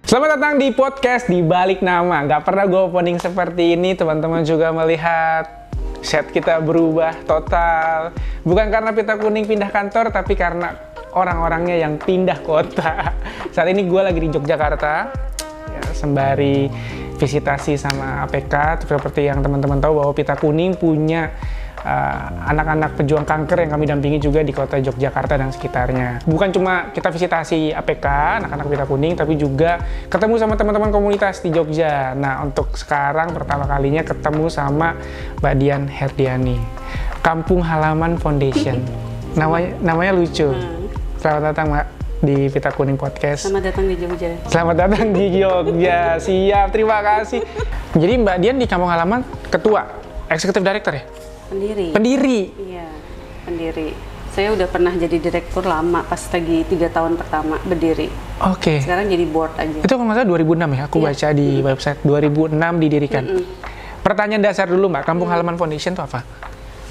Selamat datang di podcast Di Balik Nama. Gak pernah gue opening seperti ini. Teman-teman juga melihat set kita berubah total. Bukan karena Pita Kuning pindah kantor, tapi karena orang-orangnya yang pindah kota. Saat ini gue lagi di Yogyakarta, ya, sembari visitasi sama APK. Seperti yang teman-teman tahu bahwa Pita Kuning punya anak-anak pejuang kanker yang kami dampingi juga di kota Yogyakarta dan sekitarnya. Bukan cuma kita visitasi APK, anak-anak Pita Kuning, tapi juga ketemu sama teman-teman komunitas di Jogja. Nah, untuk sekarang pertama kalinya ketemu sama Mbak Dian Herdiani, Kampung Halaman Foundation. Namanya lucu. Selamat datang, Mbak, di Pita Kuning Podcast. Selamat datang di Jogja. Selamat datang di Jogja. Siap, terima kasih. Jadi Mbak Dian di Kampung Halaman ketua, eksekutif director ya? Pendiri? Iya, pendiri. Saya udah pernah jadi direktur lama pas lagi 3 tahun pertama berdiri. Oke. Sekarang jadi board aja. Itu kalau nggak salah 2006 ya, aku baca di website 2006 didirikan. Pertanyaan dasar dulu Mbak, Kampung Halaman Foundation itu apa?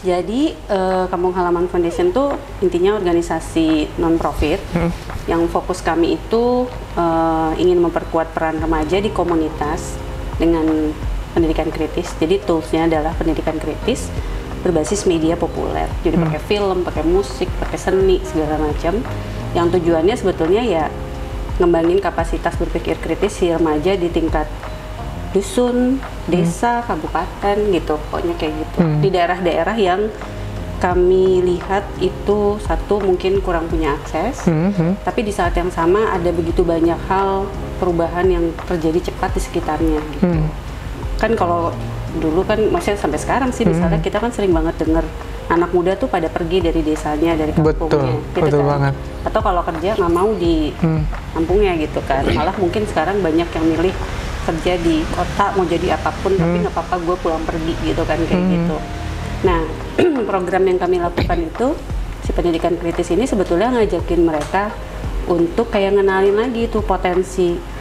Jadi Kampung Halaman Foundation tuh intinya organisasi non-profit yang fokus kami itu ingin memperkuat peran remaja di komunitas dengan pendidikan kritis. Jadi toolsnya adalah pendidikan kritis berbasis media populer. Jadi pakai film, pakai musik, pakai seni, segala macam. Yang tujuannya sebetulnya ya ngembangin kapasitas berpikir kritis si remaja di tingkat dusun, desa, kabupaten gitu. Pokoknya kayak gitu. Di daerah-daerah yang kami lihat itu satu mungkin kurang punya akses, tapi di saat yang sama ada begitu banyak hal perubahan yang terjadi cepat di sekitarnya gitu. Kan kalau dulu kan maksudnya sampai sekarang sih misalnya kita kan sering banget dengar anak muda tuh pada pergi dari desanya, dari kampungnya gitu betul kan. banget. Atau kalau kerja nggak mau di kampungnya gitu kan, malah mungkin sekarang banyak yang milih kerja di kota mau jadi apapun tapi nggak apa-apa gue pulang pergi gitu kan kayak gitu. Nah program yang kami lakukan itu si pendidikan kritis ini sebetulnya ngajakin mereka untuk kayak ngenalin lagi tuh potensi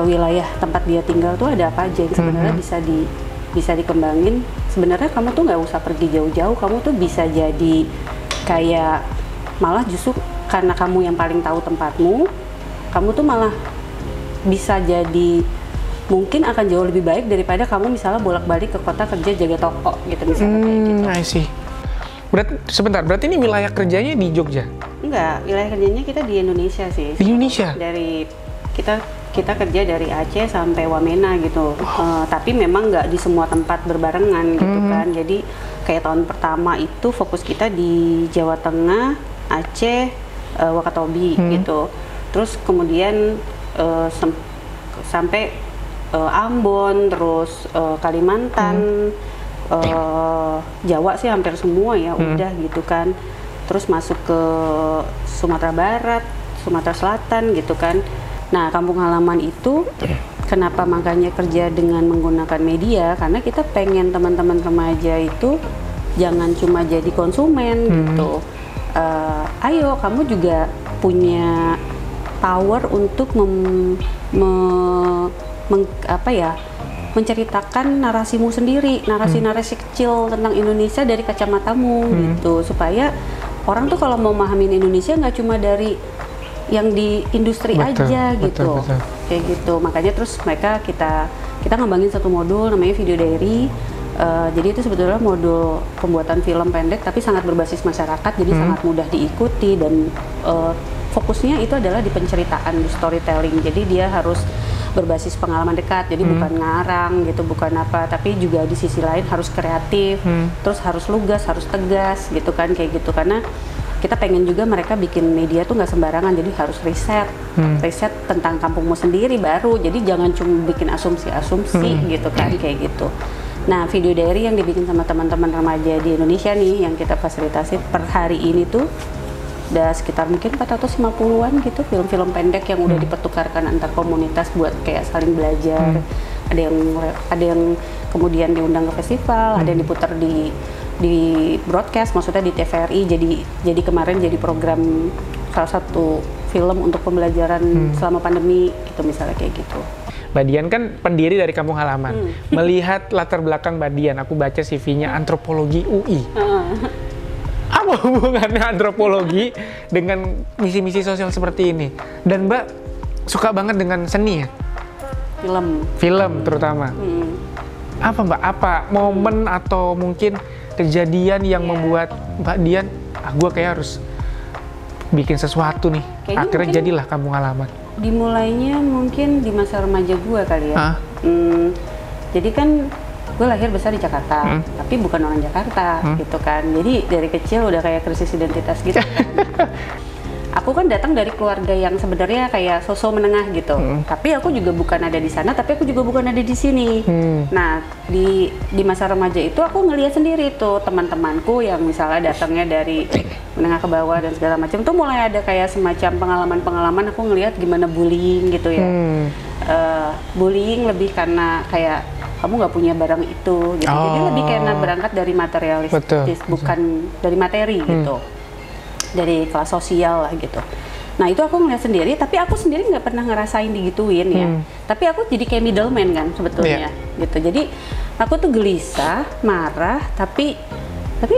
wilayah tempat dia tinggal tuh ada apa aja yang sebenarnya bisa dikembangin. Sebenarnya kamu tuh nggak usah pergi jauh-jauh, kamu tuh bisa jadi kayak malah justru karena kamu yang paling tahu tempatmu, kamu tuh malah bisa jadi mungkin akan jauh lebih baik daripada kamu misalnya bolak-balik ke kota kerja jaga toko gitu misalnya kayak gitu. I see. Berarti ini wilayah kerjanya di Jogja? Enggak, wilayah kerjanya kita di Indonesia sih. Di Indonesia? Dari kita kerja dari Aceh sampai Wamena gitu, tapi memang nggak di semua tempat berbarengan gitu kan. Jadi kayak tahun pertama itu fokus kita di Jawa Tengah, Aceh, Wakatobi gitu. Terus kemudian sampai Ambon, terus Kalimantan, Jawa sih hampir semua ya udah gitu kan. Terus masuk ke Sumatera Barat, Sumatera Selatan gitu kan. Nah, Kampung Halaman itu kenapa makanya kerja dengan menggunakan media? Karena kita pengen teman-teman remaja itu jangan cuma jadi konsumen gitu. Ayo, kamu juga punya power untuk menceritakan narasimu sendiri, narasi-narasi kecil tentang Indonesia dari kacamatamu gitu. Supaya orang tuh kalau mau memahamin Indonesia nggak cuma dari yang di industri aja gitu. Kayak gitu. Makanya terus kita ngembangin satu modul namanya Video Diary. Jadi itu sebetulnya modul pembuatan film pendek tapi sangat berbasis masyarakat, jadi sangat mudah diikuti dan fokusnya itu adalah di penceritaan, di storytelling. Jadi dia harus berbasis pengalaman dekat, jadi bukan ngarang gitu, bukan apa, tapi juga di sisi lain harus kreatif, terus harus lugas, harus tegas gitu kan, kayak gitu. Karena kita pengen juga mereka bikin media tuh nggak sembarangan, jadi harus riset tentang kampungmu sendiri baru, jadi jangan cuma bikin asumsi-asumsi gitu kan, kayak gitu. Nah, Video Diary yang dibikin sama teman-teman remaja di Indonesia nih, yang kita fasilitasi per hari ini tuh udah sekitar mungkin 450-an gitu film-film pendek yang udah dipertukarkan antar komunitas buat kayak saling belajar. Ada yang kemudian diundang ke festival, ada yang diputar di broadcast, maksudnya di TVRI. Jadi kemarin jadi program salah satu film untuk pembelajaran selama pandemi gitu misalnya kayak gitu. Mbak Dian kan pendiri dari Kampung Halaman. Melihat latar belakang Mbak Dian, aku baca CV-nya antropologi UI. Apa hubungannya antropologi dengan misi-misi sosial seperti ini? Dan Mbak suka banget dengan seni ya? Film terutama. Apa Mbak? Apa momen atau mungkin kejadian yang membuat Mbak Dian, gue kayak harus bikin sesuatu nih. Kayaknya akhirnya jadilah Kampung Halaman. Dimulainya mungkin di masa remaja gue kali ya. Jadi kan gue lahir besar di Jakarta, tapi bukan orang Jakarta gitu kan. Jadi dari kecil udah kayak krisis identitas gitu kan. Aku kan datang dari keluarga yang sebenarnya kayak sosok menengah gitu. Tapi aku juga bukan ada di sana, tapi aku juga bukan ada di sini. Nah, di masa remaja itu aku ngelihat sendiri tuh teman-temanku yang misalnya datangnya dari menengah ke bawah dan segala macam tuh mulai ada kayak semacam pengalaman-pengalaman aku ngelihat gimana bullying gitu ya. Bullying lebih karena kayak kamu nggak punya barang itu gitu. Jadi lebih karena berangkat dari materialistis, bukan dari materi gitu. Dari kelas sosial lah gitu. Nah itu aku ngeliat sendiri, tapi aku sendiri nggak pernah ngerasain digituin ya. Tapi aku jadi kayak middleman kan sebetulnya gitu. Jadi aku tuh gelisah, marah, tapi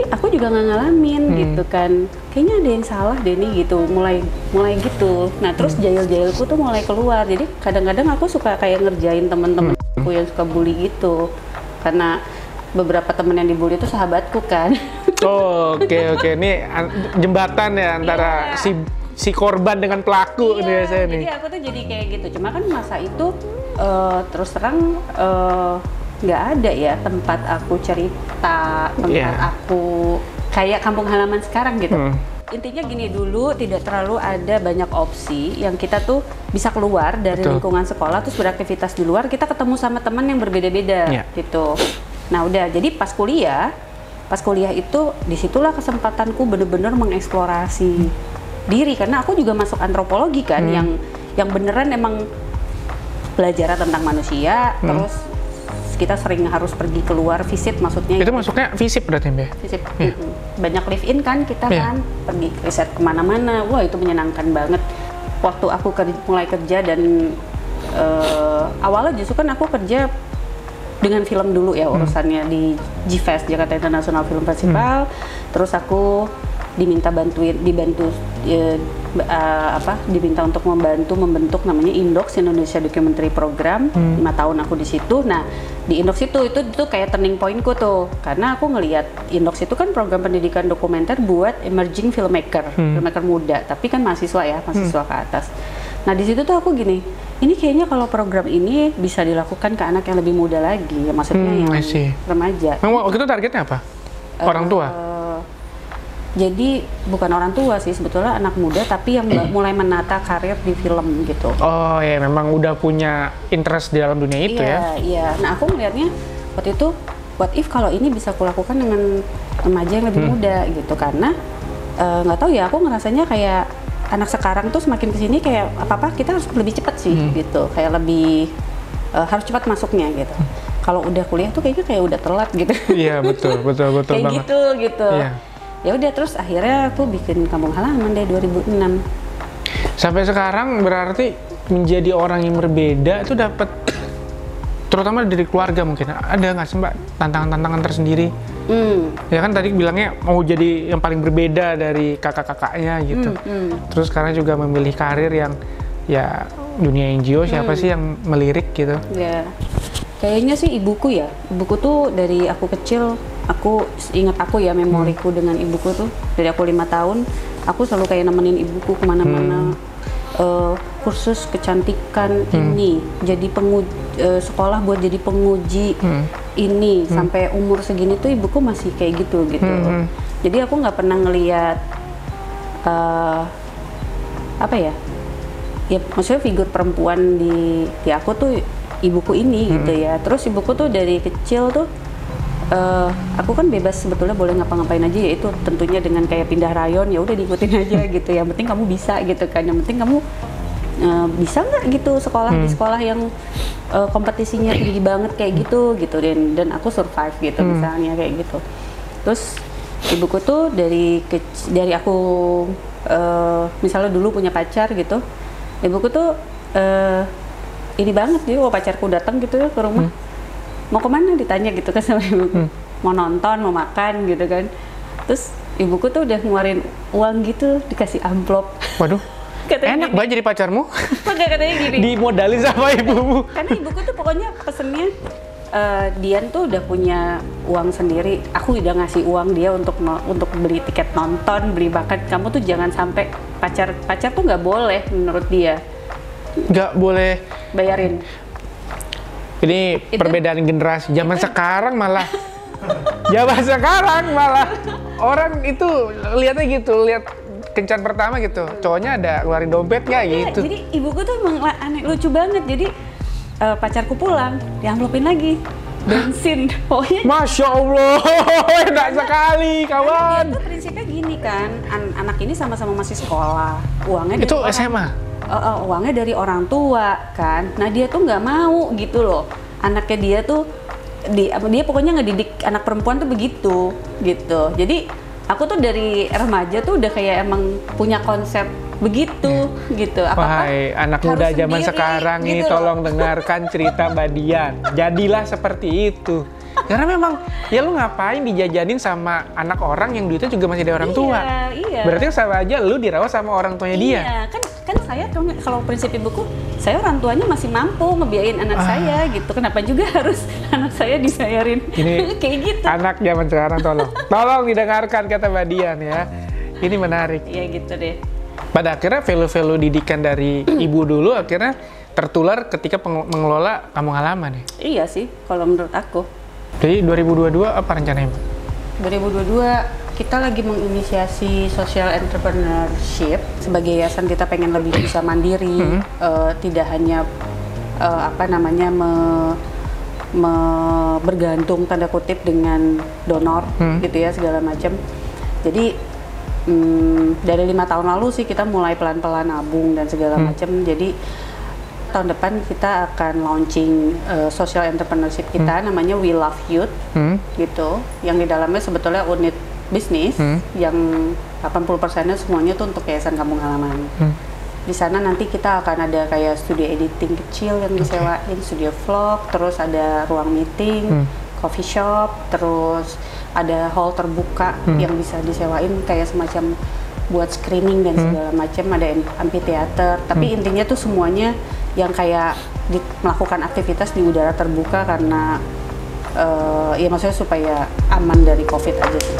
aku juga nggak ngalamin gitu kan. Kayaknya ada yang salah deh nih gitu. Mulai gitu. Nah terus jahil-jahilku tuh mulai keluar. Jadi kadang-kadang aku suka kayak ngerjain temen-temenku yang suka bully gitu. Karena beberapa temen yang dibully itu sahabatku kan. Oke. Ini jembatan ya antara si korban dengan pelaku nih biasanya nih. Jadi aku tuh jadi kayak gitu. Cuma kan masa itu terus terang nggak ada ya tempat aku cerita, tempat aku kayak kampung halaman sekarang gitu. Intinya gini, dulu tidak terlalu ada banyak opsi yang kita tuh bisa keluar dari lingkungan sekolah terus beraktivitas di luar, kita ketemu sama teman yang berbeda-beda gitu. Nah udah, jadi pas kuliah itu disitulah kesempatanku bener-bener mengeksplorasi diri, karena aku juga masuk antropologi kan, yang beneran emang belajar tentang manusia, terus kita sering harus pergi keluar visit, maksudnya itu masuknya visip berarti Mbak? Visip, banyak live in kan kita kan, pergi riset kemana-mana, wah itu menyenangkan banget. Waktu aku mulai kerja dan awalnya justru kan aku kerja dengan film dulu ya urusannya di GFest, Jakarta International Film Festival. Terus aku diminta diminta untuk membentuk namanya Indox, Indonesia Documentary Program. 5 tahun aku di situ. Nah di Indox itu kayak turning pointku tuh, karena aku ngelihat Indox itu kan program pendidikan dokumenter buat emerging filmmaker, filmmaker muda, tapi kan mahasiswa ya, mahasiswa ke atas. Nah di situ tuh aku gini, ini kayaknya kalau program ini bisa dilakukan ke anak yang lebih muda lagi, ya maksudnya yang remaja. Waktu itu targetnya apa? Orang tua? Jadi bukan orang tua sih, sebetulnya anak muda tapi yang mulai menata karir di film gitu. Oh ya, memang udah punya interest di dalam dunia itu ya? Iya. Nah aku melihatnya waktu itu, what if kalau ini bisa kulakukan dengan remaja yang lebih muda gitu, karena nggak tahu ya, aku ngerasanya kayak anak sekarang tuh semakin kesini kayak apa-apa kita harus lebih cepat sih gitu, kayak lebih harus cepat masuknya gitu. Kalau udah kuliah tuh kayaknya kayak udah telat gitu. Iya betul kayak banget. gitu. Iya. Ya udah, terus akhirnya aku bikin Kampung Halaman deh 2006. Sampai sekarang berarti menjadi orang yang berbeda itu dapat, terutama dari keluarga mungkin, ada nggak sih Mbak tantangan-tantangan tersendiri? Ya kan tadi bilangnya mau jadi yang paling berbeda dari kakak-kakaknya gitu. Terus sekarang juga memilih karir yang ya dunia NGO, siapa sih yang melirik gitu? Ya, kayaknya sih ibuku ya. Ibuku tuh dari aku kecil, aku ingat aku ya memoriku dengan ibuku tuh dari aku 5 tahun, aku selalu kayak nemenin ibuku kemana-mana. Kursus kecantikan ini, jadi sekolah buat jadi penguji ini, sampai umur segini tuh ibuku masih kayak gitu. Jadi aku nggak pernah ngelihat apa ya maksudnya figur perempuan di aku tuh ibuku ini gitu ya. Terus ibuku tuh dari kecil tuh aku kan bebas sebetulnya, boleh ngapa-ngapain aja, yaitu tentunya dengan kayak pindah rayon, ya udah diikutin aja gitu. Yang penting kamu bisa gitu kan, yang penting kamu bisa nggak gitu sekolah di sekolah yang kompetisinya tinggi banget kayak gitu dan aku survive gitu misalnya kayak gitu. Terus ibuku tuh dari aku misalnya dulu punya pacar gitu, ibuku tuh ini banget dia, pacarku datang gitu ke rumah, mau kemana ditanya gitu kan sama ibuku, mau nonton, mau makan gitu kan. Terus ibuku tuh udah ngeluarin uang gitu, dikasih amplop. Waduh. Enak banget jadi pacarmu. Enggak, katanya gini. Dimodalin sama ibumu. Karena ibuku tuh pokoknya pesennya Dian tuh udah punya uang sendiri. Aku udah ngasih uang dia untuk beli tiket nonton, beli makan. Kamu tuh jangan sampai pacar tuh nggak boleh menurut dia. Nggak boleh Bayarin. Ini Itu, perbedaan generasi. Zaman sekarang malah zaman sekarang malah orang itu lihatnya gitu, lihat kencan pertama gitu. Cowoknya ada keluarin dompet nggak gitu. Jadi ibuku tuh emang aneh, lucu banget. Jadi pacarku pulang, diamplopin lagi bensin. Pokoknya Masya Allah, enak sekali kawan. itu prinsipnya gini kan, anak ini sama-sama masih sekolah, uangnya Itu dari SMA? uangnya dari orang tua kan. Nah dia tuh nggak mau gitu loh, anaknya dia tuh dia pokoknya ngedidik anak perempuan tuh begitu gitu. Jadi aku tuh dari remaja tuh udah kayak emang punya konsep begitu gitu. Wahai anak muda zaman sekarang ini, gitu tolong dengarkan cerita Mbak Dian. Jadilah seperti itu. Karena memang ya lu ngapain dijajanin sama anak orang yang duitnya juga masih dari orang tua. Iya. Berarti sama aja lu dirawat sama orang tuanya dia. Iya, kan saya kalau prinsip ibuku, saya orang tuanya masih mampu ngebiayain anak saya gitu. Kenapa juga harus anak saya dibayarin? Ini kayak gitu. Anak zaman sekarang tolong didengarkan kata Mbak Dian ya. Ini menarik. Iya gitu deh. Pada akhirnya value-value didikan dari ibu dulu akhirnya tertular ketika mengelola kampung halaman ya. Iya sih, kalau menurut aku. Jadi 2022 apa rencananya, Mbak? 2022 kita lagi menginisiasi social entrepreneurship. Sebagai yayasan kita pengen lebih bisa mandiri, tidak hanya bergantung tanda kutip dengan donor gitu ya segala macam. Jadi dari 5 tahun lalu sih kita mulai pelan-pelan nabung dan segala macam. Jadi tahun depan kita akan launching social entrepreneurship kita, namanya We Love Youth gitu, yang di dalamnya sebetulnya unit bisnis yang 80%-nya semuanya tuh untuk yayasan kampung halaman. Di sana nanti kita akan ada kayak studio editing kecil yang disewain, studio vlog, terus ada ruang meeting, coffee shop, terus ada hall terbuka yang bisa disewain kayak semacam buat screening dan segala macam, ada amphitheater. Tapi intinya tuh semuanya yang kayak melakukan aktivitas di udara terbuka karena ya maksudnya supaya aman dari COVID aja sih.